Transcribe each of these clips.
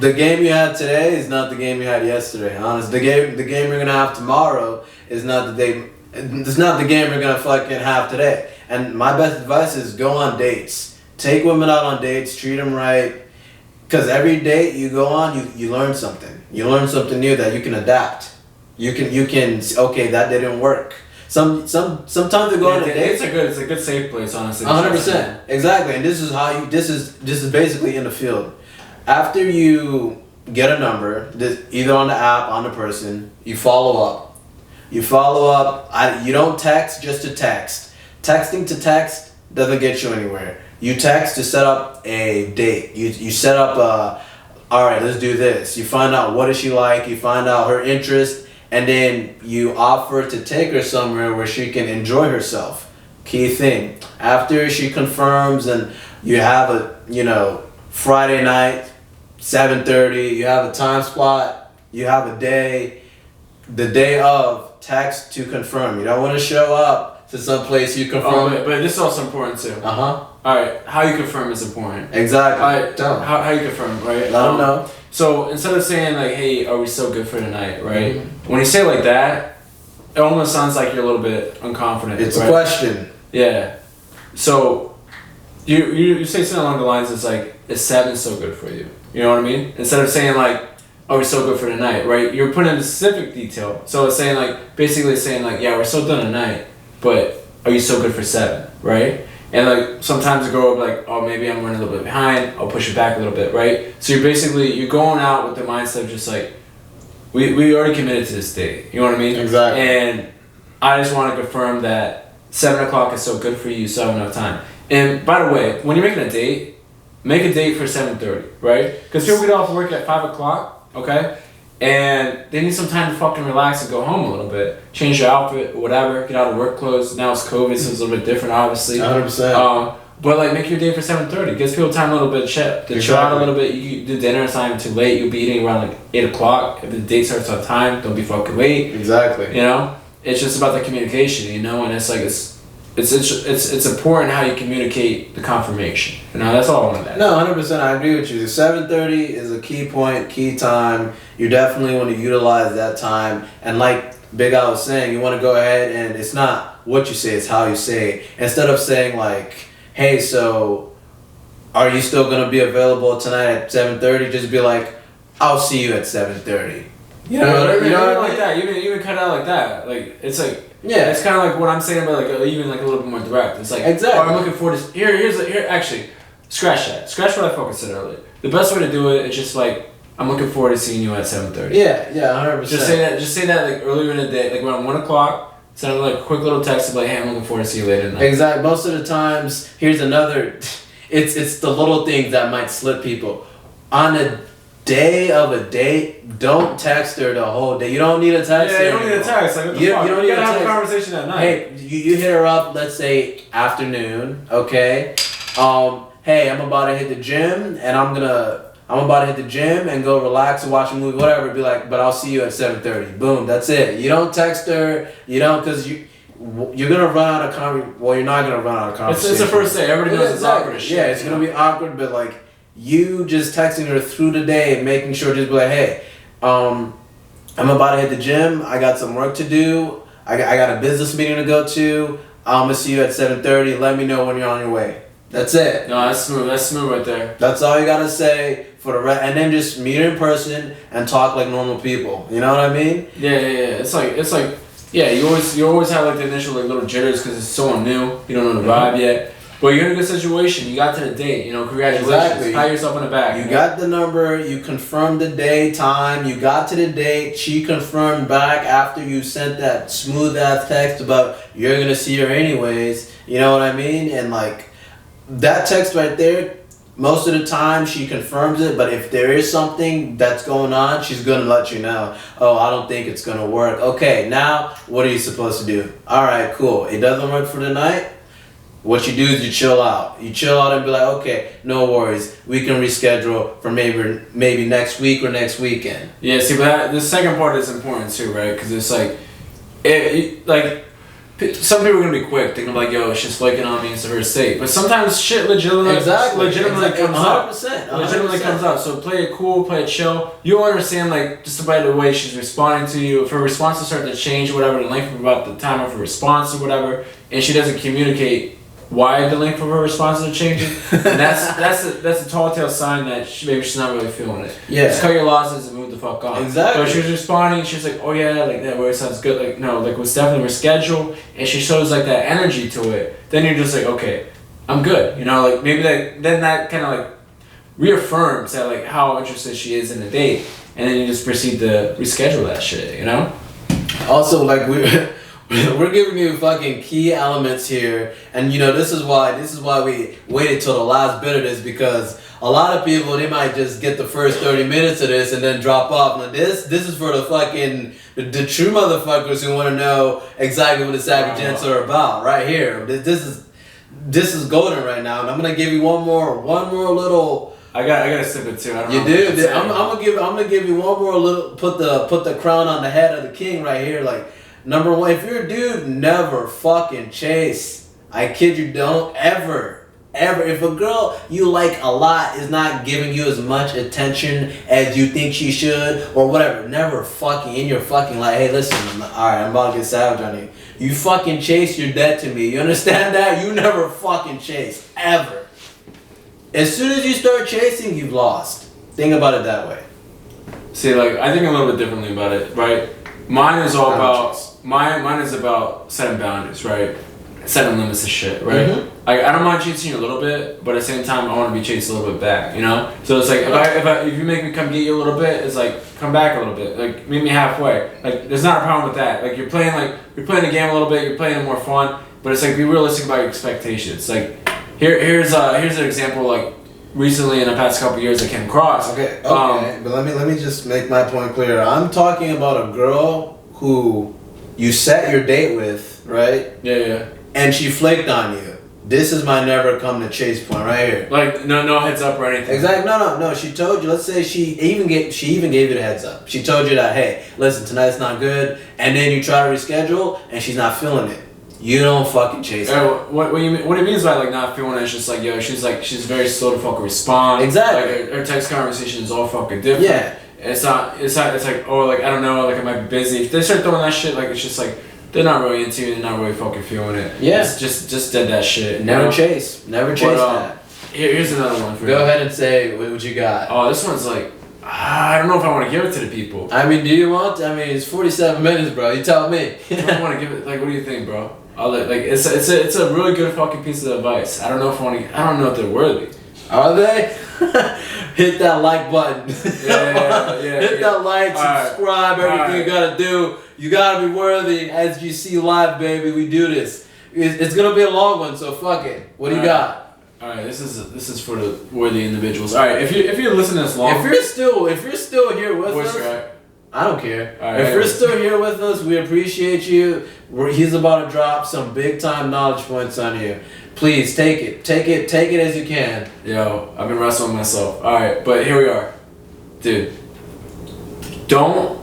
The game you had today is not the game you had yesterday. Honest, the game you're gonna have tomorrow is not the day. It's not the game you're gonna fucking have today. And my best advice is go on dates. Take women out on dates. Treat them right. Because every date you go on, you learn something. You learn something new that you can adapt. You can okay, that didn't work. Sometimes they go on a date. It's a good safe place, honestly. 100%. Exactly. And this is how you this is basically in the field. After you get a number, either on the app, on the person, you follow up. You don't text just to text. Texting to text doesn't get you anywhere. You text to set up a date. You set up all right, let's do this. You find out what is she like, you find out her interest, and then you offer to take her somewhere where she can enjoy herself. Key thing. After she confirms and you have a, Friday night, 7:30, you have a time slot, you have a day, the day of, text to confirm. You don't want to show up to some place you confirm. But this is also important too. Alright, how you confirm is important. Exactly. Alright, how you confirm, right? Let them know. So instead of saying like, hey, are we still good for tonight, right? Mm-hmm. When you say it like that, it almost sounds like you're a little bit unconfident. It's right? a question. Yeah. So you say something along the lines that's like, is 7 still good for you? You know what I mean? Instead of saying like, are we still good for tonight, right? You're putting in specific detail. So it's saying like, basically saying like, yeah, we're still done tonight, but are you still good for 7, right? And like sometimes the girl will be like, oh, maybe I'm running a little bit behind, I'll push it back a little bit, right? So you're going out with the mindset of just like, we already committed to this date, you know what I mean? Exactly. And I just want to confirm that 7 o'clock is so good for you, so I have enough time. And by the way, when you're making a date, make a date for 7:30, right? Because people get off work at 5 o'clock, okay? And they need some time to fucking relax and go home a little bit. Change your outfit or whatever, get out of work clothes. Now it's COVID, so it's a little bit different, obviously. 100%. But like, make your day for 7:30. Gives people time a little bit to chill out a little bit. You do dinner, it's not even too late. You'll be eating around like 8 o'clock. If the date starts on time, don't be fucking late. Exactly. You know? It's just about the communication, and it's like, it's important how you communicate the confirmation. That's all I wanted to add. No, 100%. I agree with you. 7:30 is a key point, key time. You definitely want to utilize that time. And like Big Al was saying, you want to go ahead and it's not what you say, it's how you say it. Instead of saying like, hey, so are you still going to be available tonight at 7:30? Just be like, I'll see you at 7:30. You know what I mean? Like that. Even cut it out like that. Like, it's like, yeah, it's kind of like what I'm saying, but like even like a little bit more direct. It's like, exactly. Oh, I'm looking forward to here. Actually, scratch that. Scratch what I fucking said earlier. The best way to do it is just like, I'm looking forward to seeing you at 7:30. Yeah, 100%. Just say that like earlier in the day, like around 1 o'clock. Send them like a quick little text of like, hey, I'm looking forward to see you later tonight. Exactly. Most of the times, here's another. It's the little things that might slip people. On a day of a date, don't text her the whole day. You don't need a text. Yeah, you don't need a text. Like, what the fuck? You don't need to have a conversation at night. Hey, you hit her up. Let's say afternoon. Okay. Hey, I'm about to hit the gym, and I'm about to hit the gym and go relax and watch a movie, whatever. Be like, but I'll see you at 7:30. Boom. That's it. You don't text her. You don't, because you're gonna run out of Well, you're not gonna run out of conversation. It's the first day. Everybody knows it's awkward as shit. Yeah, it's gonna be awkward, but like you just texting her through the day, making sure, just be like, hey, I'm about to hit the gym. I got some work to do. I got a business meeting to go to. I'm gonna see you at 7:30. Let me know when you're on your way. That's it. No, that's smooth. That's smooth right there. That's all you gotta say for the rest, and then just meet her in person and talk like normal people. You know what I mean? Yeah. It's like, yeah. You always have like the initial like little jitters because it's so new. You don't know the vibe yet. But you're in a good situation. You got to the date. Congratulations. Exactly. Pat yourself on the back. You got the number. You confirmed the day, time. You got to the date. She confirmed back after you sent that smooth ass text about you're gonna see her anyways. You know what I mean? And like that text right there, most of the time she confirms it. But if there is something that's going on, she's gonna let you know. Oh, I don't think it's gonna work. Okay, now what are you supposed to do? All right, cool. It doesn't work for the night. What you do is you chill out. You chill out and be like, okay, no worries. We can reschedule for maybe next week or next weekend. Yeah, see, but the second part is important too, right? Because it's like, some people are gonna be quick, thinking like, yo, she's flaking on me, it's her sake. But sometimes shit legitimately comes up. 100%. Legitimately comes up. So play it cool, play it chill. You'll understand like just by the way she's responding to you. If her response is starting to change, or whatever, the length of about the time of her response or whatever, and she doesn't communicate why the length of her responses are changing, and that's a tall tale sign that maybe she's not really feeling it. Yeah. Just cut your losses and move the fuck on. Exactly. So she was responding, she was like, oh yeah, like that word sounds good, like no, like was definitely rescheduled, and she shows like that energy to it, then you're just like, okay, I'm good. You know, like maybe then that kind of like reaffirms that like how interested she is in the date, and then you just proceed to reschedule that shit, you know? Also, like we're giving you fucking key elements here, and you know this is why we waited till the last bit of this, because a lot of people, they might just get the first 30 minutes of this and then drop off. Now this is for the fucking the true motherfuckers who want to know exactly what the Savygents are about right here. This is golden right now, and I'm gonna give you one more little. I gotta sip it too. I don't you know do. I'm gonna give you one more little. Put the crown on the head of the king right here, like. Number one, if you're a dude, never fucking chase. I kid you, don't ever. If a girl you like a lot is not giving you as much attention as you think she should, or whatever, never fucking in your fucking like, hey, listen, alright, I'm about to get savage on you. You fucking chase, you're dead to me. You understand that? You never fucking chase. Ever. As soon as you start chasing, you've lost. Think about it that way. See, like, I think a little bit differently about it, right? Mine is all about... Mine is about setting boundaries, right? Setting limits to shit, right? Mm-hmm. I don't mind chasing you a little bit, but at the same time, I want to be chased a little bit back, you know? So it's like, if you make me come get you a little bit, it's like, come back a little bit. Like, meet me halfway. Like, there's not a problem with that. Like, you're playing the game a little bit, you're playing it more fun, but it's like, be realistic about your expectations. Like, here's an example, like, recently in the past couple years I came across. Okay, but let me just make my point clear. I'm talking about a girl who you set your date with, right? Yeah. And she flaked on you. This is my never come to chase point right here. Like no heads up or anything. Exactly. No. She told you. Let's say she even gave you the heads up. She told you that, hey, listen, tonight's not good, and then you try to reschedule, and she's not feeling it. You don't fucking chase her. What you mean? What it means by like not feeling it is just like, yo, she's very slow to fucking respond. Exactly. Like her text conversation is all fucking different. Yeah. It's like, oh, like, I don't know, like, I might be busy. If they start throwing that shit, like, it's just like, they're not really into you, they're not really fucking feeling it. Yeah. Just did that shit. Never chase that. Here's another one for you. Go ahead and say what you got. Oh, this one's like, I don't know if I want to give it to the people. I mean, do you want to? I mean, it's 47 minutes, bro. You tell me. I don't want to give it, like, what do you think, bro? It's a really good fucking piece of advice. I don't know if they're worthy. Are they? Hit that like button. Yeah. Hit that like, subscribe, everything you gotta do. You gotta be worthy. As you see live, baby, we do this. It's gonna be a long one, so fuck it. What do you got? All right, this is for the worthy individuals. All right, if you're listening this long, if you're still here with us, I don't care. If you're still here with us, we appreciate you. He's about to drop some big time knowledge points on you. Please take it as you can. Yo, I've been wrestling myself. All right, but here we are, dude. Don't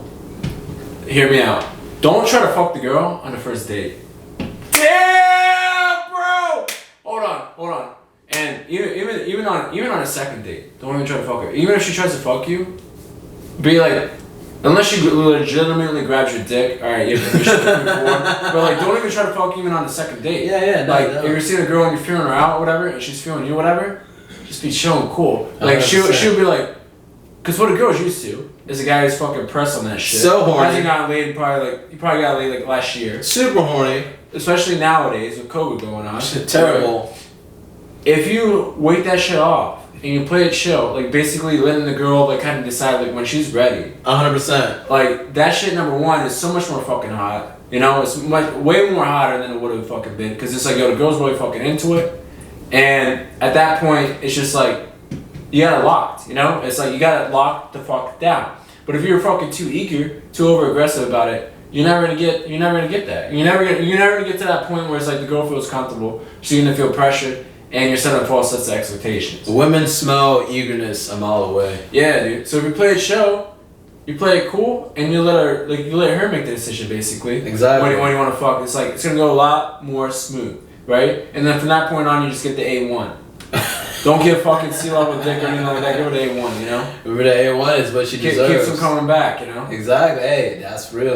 hear me out. Don't try to fuck the girl on the first date. Yeah, bro. Hold on. And even on a second date, don't even try to fuck her. Even if she tries to fuck you, be like. Unless she legitimately grabs your dick, alright, you have to push it forward. But like, don't even try to fuck even on the second date. Yeah. If you're seeing a girl and you're feeling her out, or whatever, and she's feeling you, whatever, just be chill and cool. Like she'll be like, cause what a girl's used to is a guy who's fucking pressed on that shit. So horny. Hasn't gotten laid you probably got laid like last year. Super horny. Especially nowadays with COVID going on. Shit, terrible. If you wait that shit off. And you play it chill, like basically letting the girl like kind of decide like when she's ready. 100%. Like that shit, number one, is so much more fucking hot. You know, it's way more hotter than it would have fucking been. Cause it's like, yo, the girl's really fucking into it. And at that point, it's just like, you got it locked, you know? It's like, you got it locked the fuck down. But if you're fucking too eager, too over aggressive about it, you're never gonna get that. You're never gonna get to that point where it's like the girl feels comfortable, she's gonna feel pressured. And you're setting false sets of expectations. Women smell eagerness a mile away. Yeah, dude. So if you play a show, You play it cool, and you let her make the decision basically. Exactly. When you want to fuck, it's like it's gonna go a lot more smooth, right? And then from that point on, you just get the A1. Don't get fucking C-level dick or anything like that. Give her the A1, you know. Remember the A1 is what she deserves. Keeps them coming back, you know. Exactly. Hey, that's real.